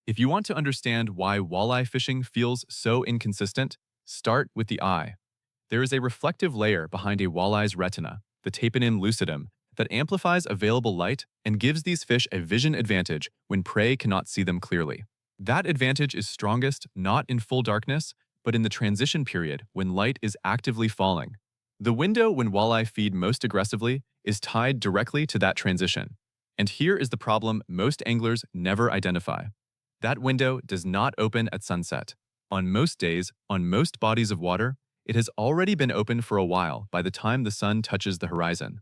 If you want to understand why walleye fishing feels so inconsistent, start with the eye. There is a reflective layer behind a walleye's retina, the tapetum lucidum, that amplifies available light and gives these fish a vision advantage when prey cannot see them clearly. That advantage is strongest not in full darkness, but in the transition period when light is actively falling. The window when walleye feed most aggressively is tied directly to that transition. And here is the problem most anglers never identify. That window does not open at sunset. On most days, on most bodies of water, it has already been open for a while by the time the sun touches the horizon.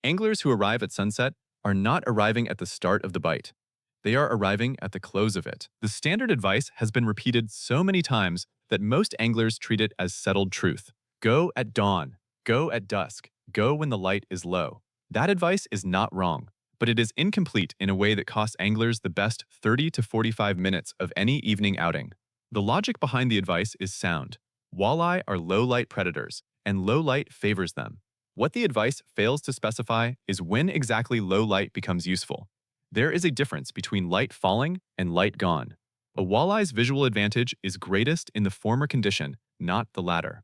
Anglers who arrive at sunset are not arriving at the start of the bite. They are arriving at the close of it. The standard advice has been repeated so many times that most anglers treat it as settled truth. Go at dawn. Go at dusk. Go when the light is low. That advice is not wrong, but it is incomplete in a way that costs anglers the best 30 to 45 minutes of any evening outing. The logic behind the advice is sound. Walleye are low-light predators, and low light favors them. What the advice fails to specify is when exactly low light becomes useful. There is a difference between light falling and light gone. A walleye's visual advantage is greatest in the former condition, not the latter.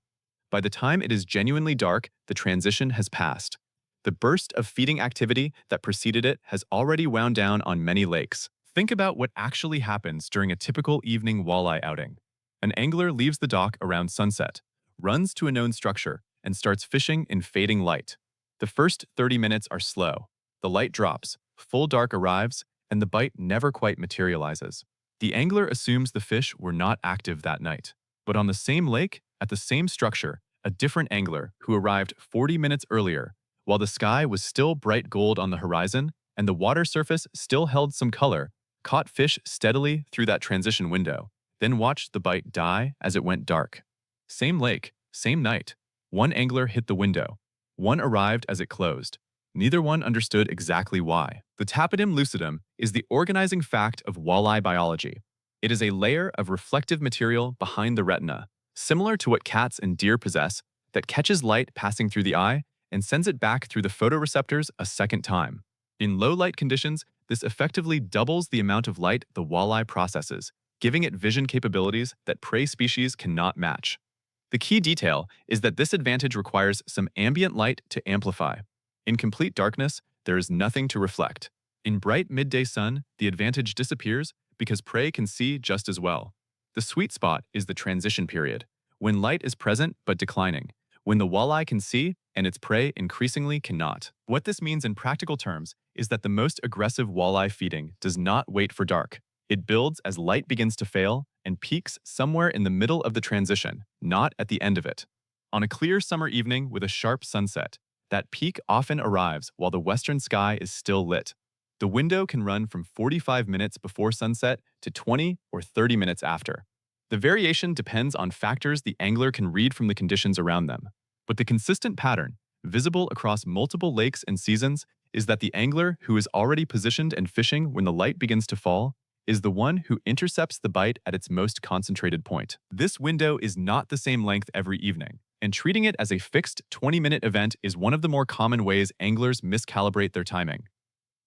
By the time it is genuinely dark, the transition has passed. The burst of feeding activity that preceded it has already wound down on many lakes. Think about what actually happens during a typical evening walleye outing. An angler leaves the dock around sunset, runs to a known structure, and starts fishing in fading light. The first 30 minutes are slow. The light drops, full dark arrives, and the bite never quite materializes. The angler assumes the fish were not active that night. But on the same lake, at the same structure, a different angler who arrived 40 minutes earlier, while the sky was still bright gold on the horizon and the water surface still held some color, caught fish steadily through that transition window, then watched the bite die as it went dark. Same lake, same night. One angler hit the window. One arrived as it closed. Neither one understood exactly why. The tapetum lucidum is the organizing fact of walleye biology. It is a layer of reflective material behind the retina, similar to what cats and deer possess, that catches light passing through the eye and sends it back through the photoreceptors a second time. In low light conditions, this effectively doubles the amount of light the walleye processes, giving it vision capabilities that prey species cannot match. The key detail is that this advantage requires some ambient light to amplify. In complete darkness, there is nothing to reflect. In bright midday sun, the advantage disappears because prey can see just as well. The sweet spot is the transition period, when light is present but declining, when the walleye can see and its prey increasingly cannot. What this means in practical terms is that the most aggressive walleye feeding does not wait for dark. It builds as light begins to fail and peaks somewhere in the middle of the transition, not at the end of it. On a clear summer evening with a sharp sunset, that peak often arrives while the western sky is still lit. The window can run from 45 minutes before sunset to 20 or 30 minutes after. The variation depends on factors the angler can read from the conditions around them. But the consistent pattern, visible across multiple lakes and seasons, is that the angler who is already positioned and fishing when the light begins to fall is the one who intercepts the bite at its most concentrated point. This window is not the same length every evening, and treating it as a fixed 20-minute event is one of the more common ways anglers miscalibrate their timing.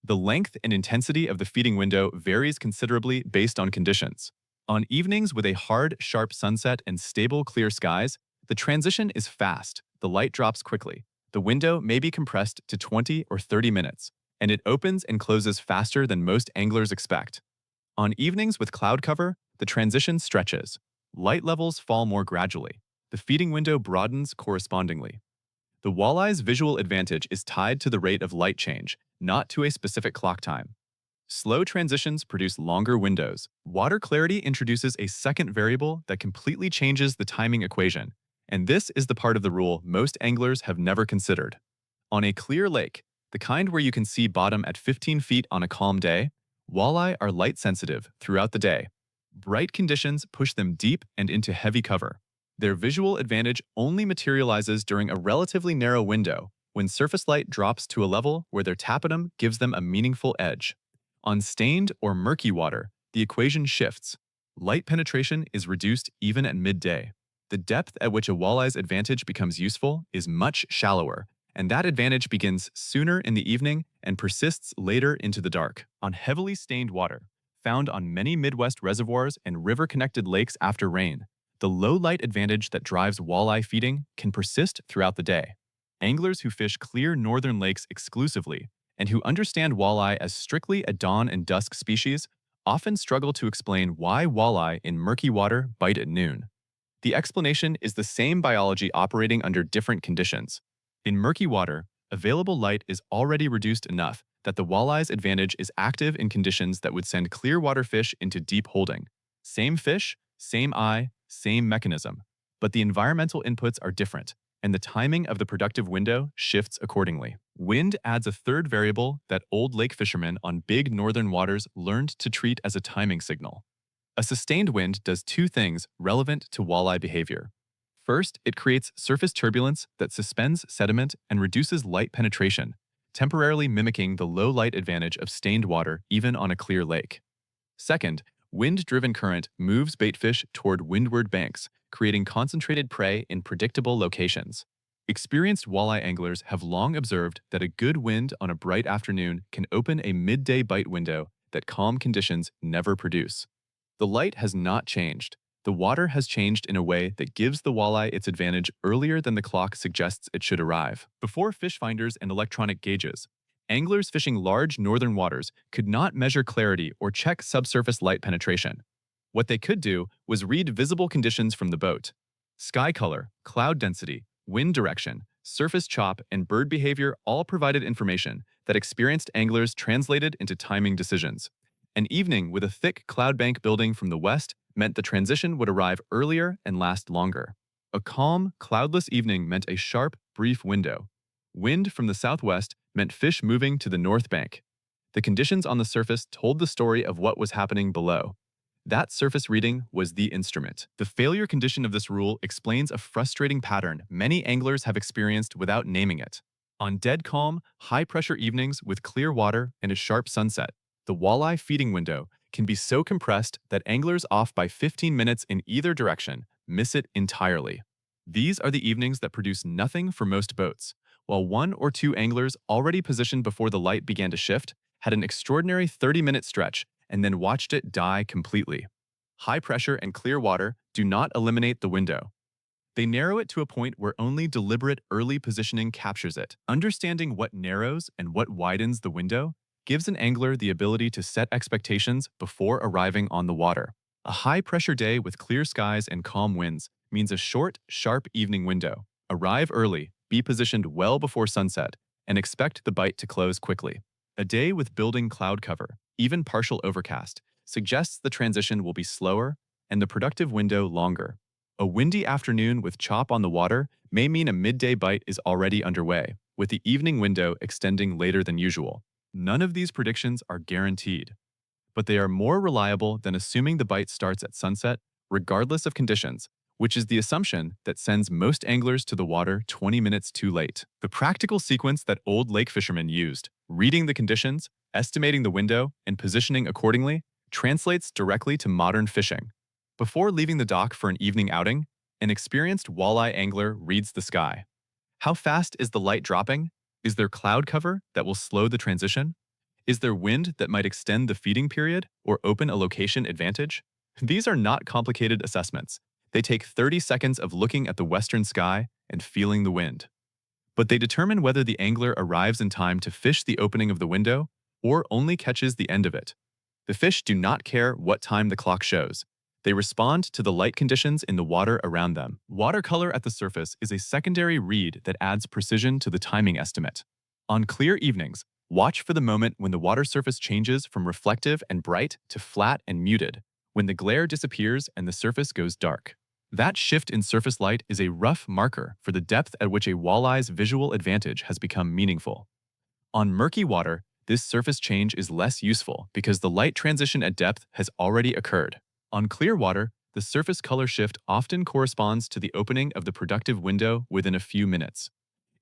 The length and intensity of the feeding window varies considerably based on conditions. On evenings with a hard, sharp sunset and stable, clear skies, the transition is fast, the light drops quickly. The window may be compressed to 20 or 30 minutes, and it opens and closes faster than most anglers expect. On evenings with cloud cover, the transition stretches. Light levels fall more gradually. The feeding window broadens correspondingly. The walleye's visual advantage is tied to the rate of light change, not to a specific clock time. Slow transitions produce longer windows. Water clarity introduces a second variable that completely changes the timing equation, and this is the part of the rule most anglers have never considered. On a clear lake, the kind where you can see bottom at 15 feet on a calm day, walleye are light-sensitive throughout the day. Bright conditions push them deep and into heavy cover. Their visual advantage only materializes during a relatively narrow window, when surface light drops to a level where their tapetum gives them a meaningful edge. On stained or murky water, the equation shifts. Light penetration is reduced even at midday. The depth at which a walleye's advantage becomes useful is much shallower, and that advantage begins sooner in the evening and persists later into the dark. On heavily stained water, found on many Midwest reservoirs and river-connected lakes after rain. The low light advantage that drives walleye feeding can persist throughout the day. Anglers who fish clear northern lakes exclusively and who understand walleye as strictly a dawn and dusk species often struggle to explain why walleye in murky water bite at noon. The explanation is the same biology operating under different conditions. In murky water, available light is already reduced enough that the walleye's advantage is active in conditions that would send clear water fish into deep holding. Same fish, same eye, same mechanism. But the environmental inputs are different, and the timing of the productive window shifts accordingly. Wind adds a third variable that old lake fishermen on big northern waters learned to treat as a timing signal. A sustained wind does two things relevant to walleye behavior. First, it creates surface turbulence that suspends sediment and reduces light penetration, temporarily mimicking the low light advantage of stained water even on a clear lake. Second, wind-driven current moves baitfish toward windward banks, creating concentrated prey in predictable locations. Experienced walleye anglers have long observed that a good wind on a bright afternoon can open a midday bite window that calm conditions never produce. The light has not changed. The water has changed in a way that gives the walleye its advantage earlier than the clock suggests it should arrive. Before fish finders and electronic gauges, anglers fishing large northern waters could not measure clarity or check subsurface light penetration. What they could do was read visible conditions from the boat. Sky color, cloud density, wind direction, surface chop, and bird behavior all provided information that experienced anglers translated into timing decisions. An evening with a thick cloud bank building from the west meant the transition would arrive earlier and last longer. A calm, cloudless evening meant a sharp, brief window. Wind from the southwest meant fish moving to the north bank. The conditions on the surface told the story of what was happening below. That surface reading was the instrument. The failure condition of this rule explains a frustrating pattern many anglers have experienced without naming it. On dead calm, high-pressure evenings with clear water and a sharp sunset, the walleye feeding window can be so compressed that anglers off by 15 minutes in either direction miss it entirely. These are the evenings that produce nothing for most boats, while one or two anglers already positioned before the light began to shift had an extraordinary 30-minute stretch and then watched it die completely. High pressure and clear water do not eliminate the window. They narrow it to a point where only deliberate early positioning captures it. Understanding what narrows and what widens the window gives an angler the ability to set expectations before arriving on the water. A high-pressure day with clear skies and calm winds means a short, sharp evening window. Arrive early, be positioned well before sunset, and expect the bite to close quickly. A day with building cloud cover, even partial overcast, suggests the transition will be slower and the productive window longer. A windy afternoon with chop on the water may mean a midday bite is already underway, with the evening window extending later than usual. None of these predictions are guaranteed, but they are more reliable than assuming the bite starts at sunset, regardless of conditions, which is the assumption that sends most anglers to the water 20 minutes too late. The practical sequence that old lake fishermen used, reading the conditions, estimating the window, and positioning accordingly, translates directly to modern fishing. Before leaving the dock for an evening outing, an experienced walleye angler reads the sky. How fast is the light dropping? Is there cloud cover that will slow the transition? Is there wind that might extend the feeding period or open a location advantage? These are not complicated assessments. They take 30 seconds of looking at the western sky and feeling the wind. But they determine whether the angler arrives in time to fish the opening of the window or only catches the end of it. The fish do not care what time the clock shows. They respond to the light conditions in the water around them. Watercolor at the surface is a secondary read that adds precision to the timing estimate. On clear evenings, watch for the moment when the water surface changes from reflective and bright to flat and muted, when the glare disappears and the surface goes dark. That shift in surface light is a rough marker for the depth at which a walleye's visual advantage has become meaningful. On murky water, this surface change is less useful because the light transition at depth has already occurred. On clear water, the surface color shift often corresponds to the opening of the productive window within a few minutes.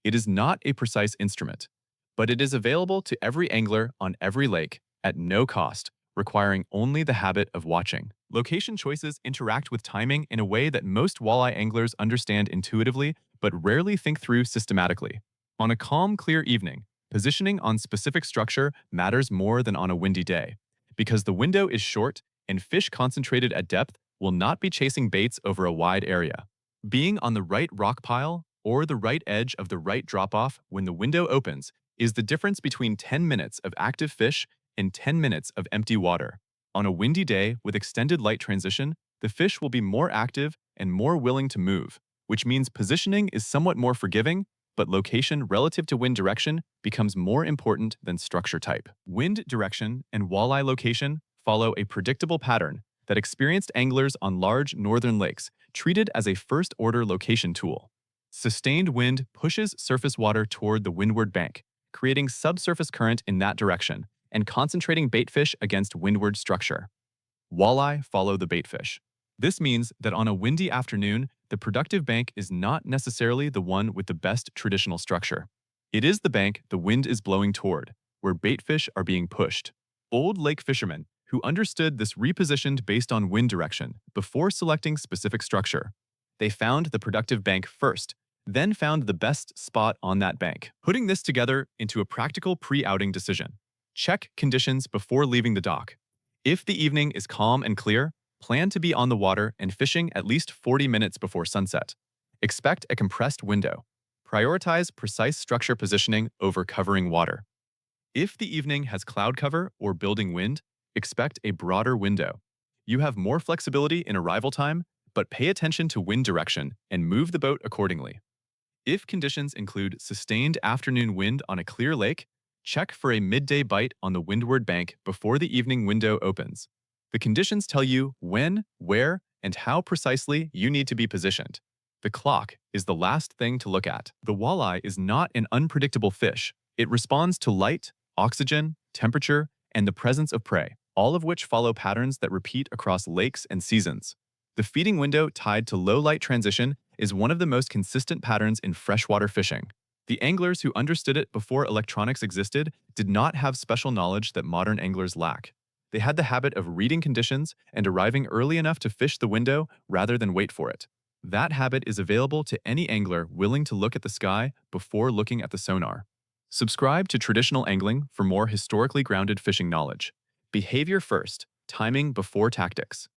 It is not a precise instrument, but it is available to every angler on every lake at no cost, requiring only the habit of watching. Location choices interact with timing in a way that most walleye anglers understand intuitively but rarely think through systematically. On a calm, clear evening, positioning on specific structure matters more than on a windy day, because the window is short and fish concentrated at depth will not be chasing baits over a wide area. Being on the right rock pile or the right edge of the right drop-off when the window opens is the difference between 10 minutes of active fish and 10 minutes of empty water. On a windy day with extended light transition, the fish will be more active and more willing to move, which means positioning is somewhat more forgiving, but location relative to wind direction becomes more important than structure type. Wind direction and walleye location follow a predictable pattern that experienced anglers on large northern lakes treated as a first-order location tool. Sustained wind pushes surface water toward the windward bank, creating subsurface current in that direction and concentrating baitfish against windward structure. Walleye follow the baitfish. This means that on a windy afternoon, the productive bank is not necessarily the one with the best traditional structure. It is the bank the wind is blowing toward, where baitfish are being pushed. Old lake fishermen who understood this repositioned based on wind direction before selecting specific structure. They found the productive bank first, then found the best spot on that bank. Putting this together into a practical pre-outing decision. Check conditions before leaving the dock. If the evening is calm and clear, plan to be on the water and fishing at least 40 minutes before sunset. Expect a compressed window. Prioritize precise structure positioning over covering water. If the evening has cloud cover or building wind, expect a broader window. You have more flexibility in arrival time, but pay attention to wind direction and move the boat accordingly. If conditions include sustained afternoon wind on a clear lake, check for a midday bite on the windward bank before the evening window opens. The conditions tell you when, where, and how precisely you need to be positioned. The clock is the last thing to look at. The walleye is not an unpredictable fish. It responds to light, oxygen, temperature, and the presence of prey, all of which follow patterns that repeat across lakes and seasons. The feeding window tied to low light transition is one of the most consistent patterns in freshwater fishing. The anglers who understood it before electronics existed did not have special knowledge that modern anglers lack. They had the habit of reading conditions and arriving early enough to fish the window rather than wait for it. That habit is available to any angler willing to look at the sky before looking at the sonar. Subscribe to Traditional Angling for more historically grounded fishing knowledge. Behavior first, timing before tactics.